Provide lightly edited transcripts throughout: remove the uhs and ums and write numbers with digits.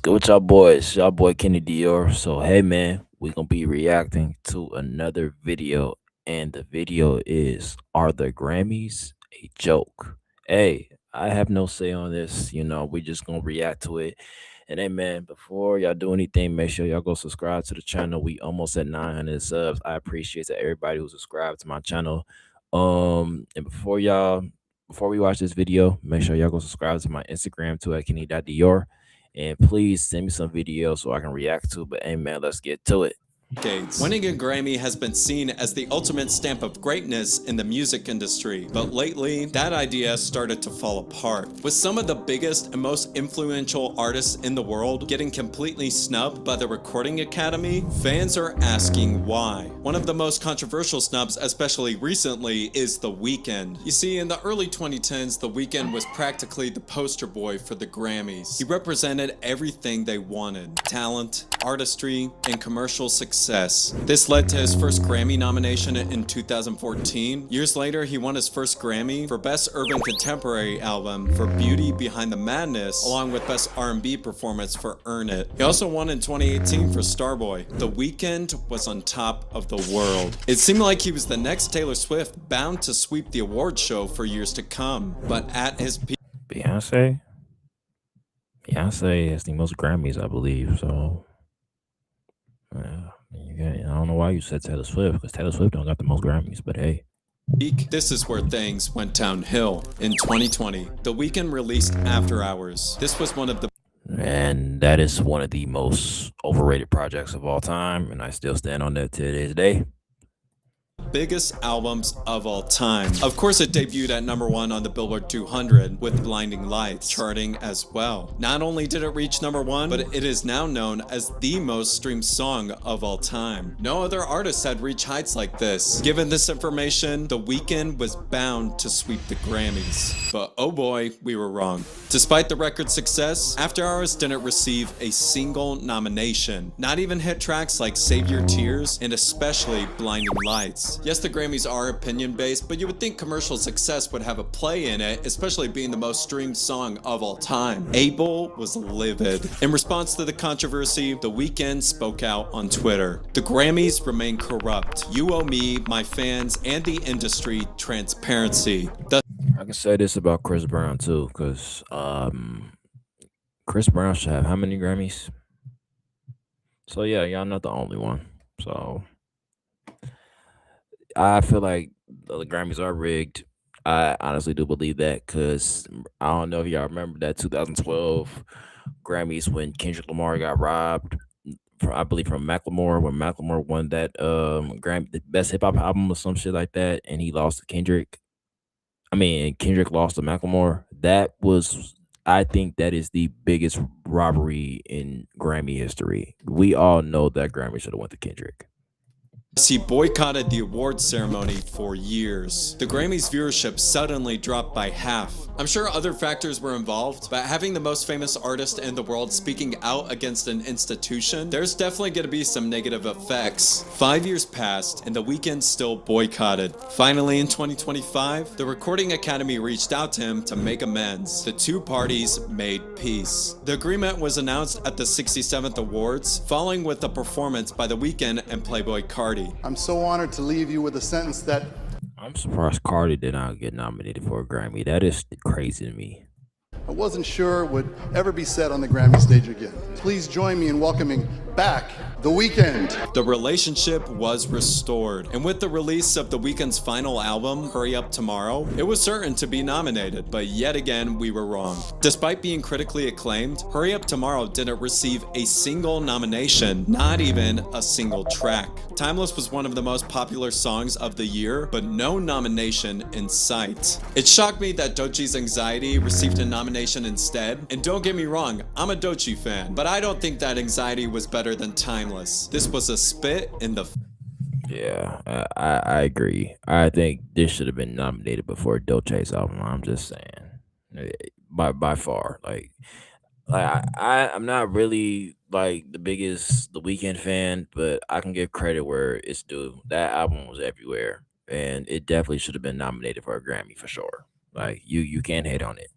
good with y'all boys? Y'all boy Kenny Dior. So hey man, we gonna be reacting to another video, and the video is Are the Grammys a Joke? Hey, I have no say on this, we just gonna react to it. And hey man, before y'all do anything, make sure y'all go subscribe to the channel. We almost at 900 subs. I appreciate that everybody who subscribed to my channel. And before we watch this video, make sure y'all go subscribe to my Instagram too at Kenny.Dior. And please send me some videos so I can react to. But hey man, let's get to it. Decades. Winning a Grammy has been seen as the ultimate stamp of greatness in the music industry, but lately, that idea started to fall apart. With some of the biggest and most influential artists in the world getting completely snubbed by the Recording Academy, fans are asking why. One of the most controversial snubs, especially recently, is The Weeknd. You see, in the early 2010s, The Weeknd was practically the poster boy for the Grammys. He represented everything they wanted: talent, artistry, and commercial success. This led to his first Grammy nomination in 2014. Years later, he won his first Grammy for Best Urban Contemporary Album for Beauty Behind the Madness, along with Best R&B Performance for Earn It. He also won in 2018 for Starboy. The Weeknd was on top of the world. It seemed like he was the next Taylor Swift, bound to sweep the award show for years to come. But at his peak, Beyonce has the most Grammys, I believe. So I don't know why you said Taylor Swift, because Taylor Swift don't got the most Grammys. But hey, this is where things went downhill. In 2020, The Weeknd released After Hours. This was one of the and that is one of the most overrated projects of all time, and I still stand on that to this day. biggest albums of all time. Of course, it debuted at #1 on the Billboard 200 with Blinding Lights charting as well. Not only did it reach #1, but it is now known as the most streamed song of all time. No other artist had reached heights like this. Given this information, The Weeknd was bound to sweep the Grammys. But oh boy, we were wrong. Despite the record success, After Hours didn't receive a single nomination. Not even hit tracks like Save Your Tears and especially Blinding Lights. Yes, the Grammys are opinion-based, but you would think commercial success would have a play in it, especially being the most streamed song of all time. Abel was livid. In response to the controversy, The Weeknd spoke out on Twitter. The Grammys remain corrupt. You owe me, my fans, and the industry transparency. I can say this about Chris Brown too, because Chris Brown should have how many Grammys? So yeah, y'all not the only one. So I feel like the Grammys are rigged. I honestly do believe that, because I don't know if y'all remember that 2012 Grammys when Kendrick Lamar got robbed. I believe from Macklemore, when Macklemore won that Grammy, the best hip hop album or some shit like that, and he lost to Kendrick. I mean, Kendrick lost to Macklemore. I think that is the biggest robbery in Grammy history. We all know that Grammy should have went to Kendrick. He boycotted the awards ceremony for years. The Grammys' viewership suddenly dropped by half. I'm sure other factors were involved, but having the most famous artist in the world speaking out against an institution, there's definitely going to be some negative effects. 5 years passed, and The Weeknd still boycotted. Finally, in 2025, the Recording Academy reached out to him to make amends. The two parties made peace. The agreement was announced at the 67th Awards, following with a performance by The Weeknd and Playboi Carti. I'm so honored to leave you with a sentence that I'm surprised Cardi did not get nominated for a Grammy. That is crazy to me. I wasn't sure would ever be said on the Grammy stage again. Please join me in welcoming back The Weeknd. The relationship was restored, and with the release of The Weeknd's final album, Hurry Up Tomorrow, it was certain to be nominated, but yet again we were wrong. Despite being critically acclaimed, Hurry Up Tomorrow didn't receive a single nomination, not even a single track. Timeless was one of the most popular songs of the year, but no nomination in sight. It shocked me that Doechie's Anxiety received a nomination instead, and don't get me wrong, I'm a Doechii fan, but I don't think that Anxiety was better than Timeless. This was a spit in the Yeah, I agree. I think this should have been nominated before Dolce's album. I'm just saying, by far. I'm not really like the biggest The Weeknd fan, but I can give credit where it's due. That album was everywhere, and it definitely should have been nominated for a Grammy for sure. Like you can't hate on it.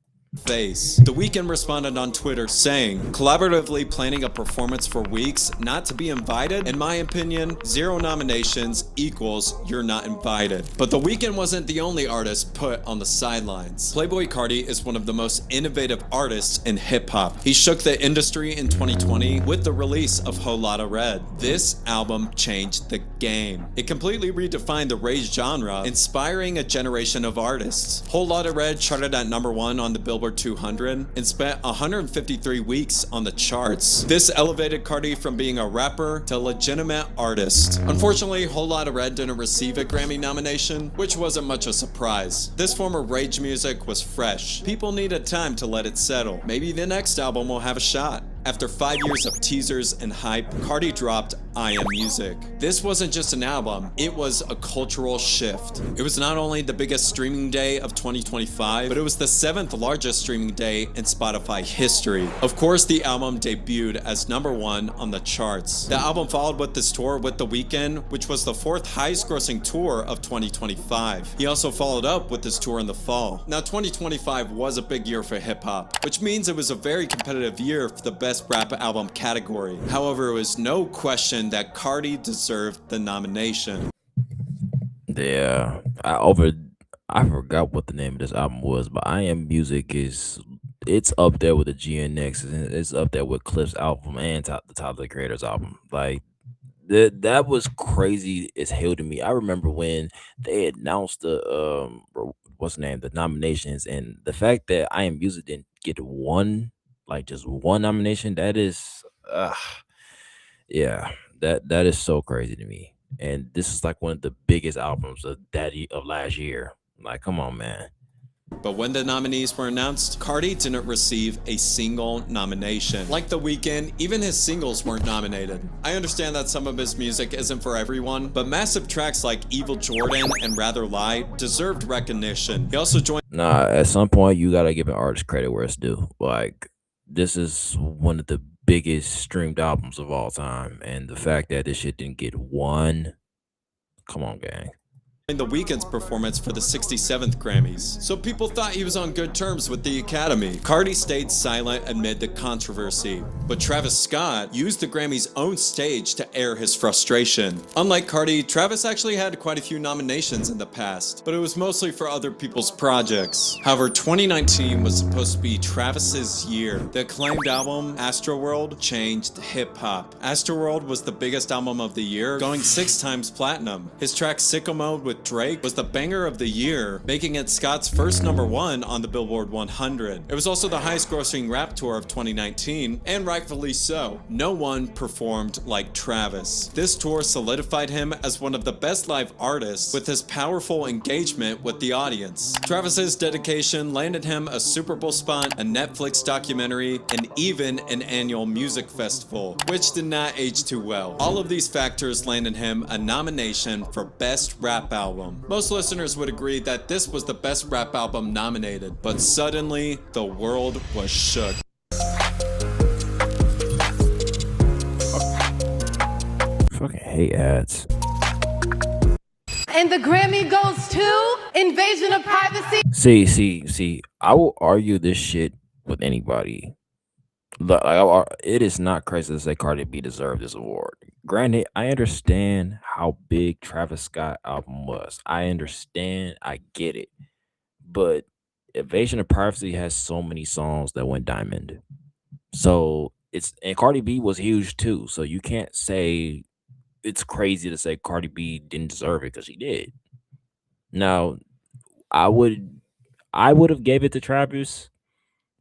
face. The Weeknd responded on Twitter saying, "Collaboratively planning a performance for weeks, not to be invited? In my opinion, 0 nominations equals you're not invited." But The Weeknd wasn't the only artist put on the sidelines. Playboi Carti is one of the most innovative artists in hip-hop. He shook the industry in 2020 with the release of Whole Lotta Red. This album changed the game. It completely redefined the rave genre, inspiring a generation of artists. Whole Lotta Red charted at #1 on the Billboard 200 and spent 153 weeks on the charts. This elevated Carti from being a rapper to a legitimate artist. Unfortunately, Whole Lotta Red didn't receive a Grammy nomination, which wasn't much a surprise. This form of rage music was fresh. People needed time to let it settle. Maybe the next album will have a shot. After 5 years of teasers and hype, Carti dropped I Am Music. This wasn't just an album, it was a cultural shift. It was not only the biggest streaming day of 2025, but it was the 7th largest streaming day in Spotify history. Of course, the album debuted as #1 on the charts. The album followed with this tour with The Weeknd, which was the 4th highest grossing tour of 2025. He also followed up with this tour in the fall. Now, 2025 was a big year for hip-hop, which means it was a very competitive year for the best rap album category. However, it was no question that Carti deserved the nomination. Yeah, I forgot what the name of this album was, but I Am Music it's up there with the GNX, and it's up there with Cliff's album and the Tyler the Creator's album. Like that was crazy as hell to me. I remember when they announced what's the name, the nominations, and the fact that I Am Music didn't get one, like just one nomination. That is, yeah, that is so crazy to me. And this is like one of the biggest albums of last year. Like, come on, man. But when the nominees were announced, Carti didn't receive a single nomination. Like The Weeknd, even his singles weren't nominated. I understand that some of his music isn't for everyone, but massive tracks like Evil Jordan and Rather Lie deserved recognition. He also joined. Nah, at some point you gotta give an artist credit where it's due. Like, this is one of the biggest streamed albums of all time, and the fact that this shit didn't get one, come on, gang. The Weeknd's performance for the 67th Grammys, so people thought he was on good terms with the Academy. Carti stayed silent amid the controversy, but Travis Scott used the Grammy's own stage to air his frustration. Unlike Carti, Travis actually had quite a few nominations in the past, but it was mostly for other people's projects. However, 2019 was supposed to be Travis's year. The acclaimed album, Astroworld, changed hip-hop. Astroworld was the biggest album of the year, going 6 times platinum. His track Sicko Mode with Drake was the banger of the year, making it Scott's first #1 on the Billboard 100. It was also the highest grossing rap tour of 2019, and rightfully so. No one performed like Travis. This tour solidified him as one of the best live artists with his powerful engagement with the audience. Travis's dedication landed him a Super Bowl spot, a Netflix documentary, and even an annual music festival, which did not age too well. All of these factors landed him a nomination for Best Rap Album. Most listeners would agree that this was the best rap album nominated, but suddenly the world was shook. Fucking hate ads. And the Grammy goes to Invasion of Privacy. See, I will argue this shit with anybody. It is not crazy to say Cardi B deserved this award. Granted, I understand how big Travis Scott album was. I understand, I get it. But Invasion of Privacy has so many songs that went diamond. So and Cardi B was huge too. So you can't say it's crazy to say Cardi B didn't deserve it, because she did. Now, I would have gave it to Travis.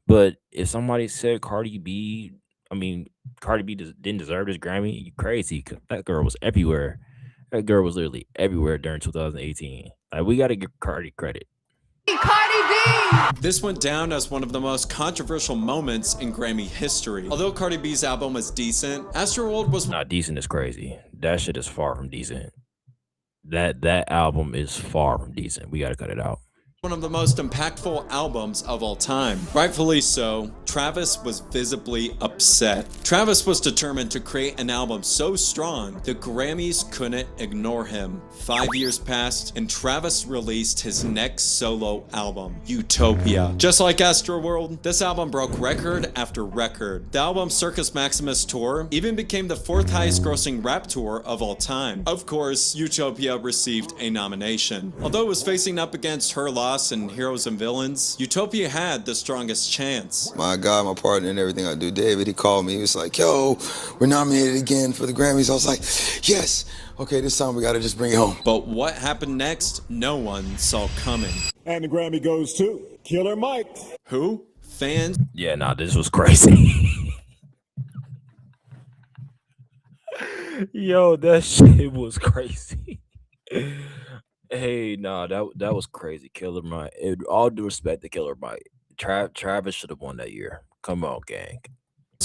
But if somebody said Cardi B didn't deserve this Grammy, you crazy, 'cause that girl was everywhere. That girl was literally everywhere during 2018. Like, we got to give Cardi credit. Cardi B! This went down as one of the most controversial moments in Grammy history. Although Cardi B's album was decent, Astroworld was not decent. Is crazy. That shit is far from decent. That album is far from decent. We got to cut it out. one of the most impactful albums of all time. Rightfully so, Travis was visibly upset. Travis was determined to create an album so strong the Grammys couldn't ignore him. 5 years passed and Travis released his next solo album, Utopia. Just like Astroworld, this album broke record after record. The album Circus Maximus Tour even became the 4th highest grossing rap tour of all time. Of course, Utopia received a nomination. Although it was facing up against Her Loss and Heroes and Villains, Utopia had the strongest chance. My God, my partner and everything I do, David, he called me. He was like, yo, we're nominated again for the Grammys. I was like, yes. Okay, this time we gotta just bring it home. But what happened next, no one saw coming. And the Grammy goes to Killer Mike. Who? Fans? Yeah, nah, this was crazy. Yo, that shit was crazy. Hey, nah, that was crazy. Killer Mike. All due respect to Killer Mike, Travis should have won that year. Come on, gang.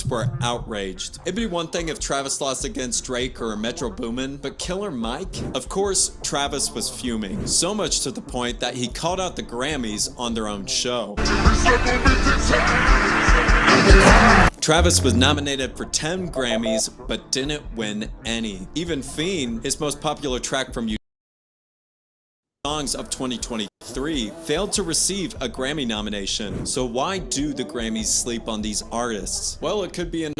Were outraged. It'd be one thing if Travis lost against Drake or Metro Boomin, but Killer Mike? Of course, Travis was fuming. So much to the point that he called out the Grammys on their own show. Travis was nominated for 10 Grammys, but didn't win any. Even Fiend, his most popular track from Songs of 2023, failed to receive a Grammy nomination. So why do the Grammys sleep on these artists? Well, it could be a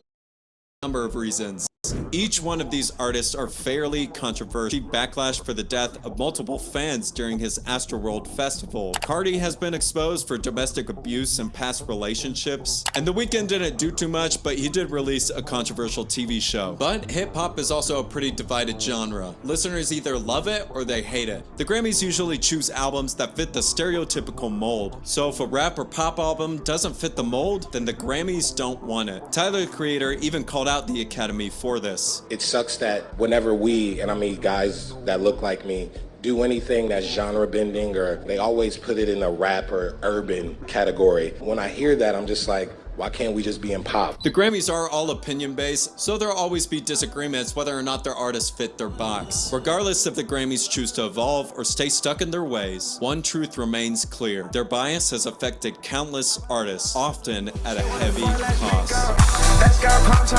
number of reasons. Each one of these artists are fairly controversial. Backlash for the death of multiple fans during his Astroworld festival. Cardi has been exposed for domestic abuse and past relationships. And The Weeknd didn't do too much, but he did release a controversial TV show. But hip-hop is also a pretty divided genre. Listeners either love it or they hate it. The Grammys usually choose albums that fit the stereotypical mold. So if a rap or pop album doesn't fit the mold, then the Grammys don't want it. Tyler, the Creator, even called out the Academy for this. It sucks that whenever we, and I mean guys that look like me, do anything that's genre bending, or they always put it in a rap or urban category. When I hear that, I'm just like, why can't we just be in pop? The Grammys are all opinion-based, so there'll always be disagreements whether or not their artists fit their box. Regardless if the Grammys choose to evolve or stay stuck in their ways, one truth remains clear. Their bias has affected countless artists, often at a heavy cost.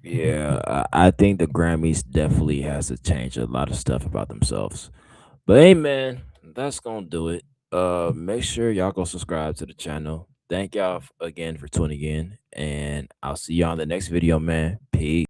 Yeah, I think the Grammys definitely has to change a lot of stuff about themselves. But hey, man, that's gonna do it. Make sure y'all go subscribe to the channel. Thank y'all again for tuning in, and I'll see y'all on the next video, man. Peace.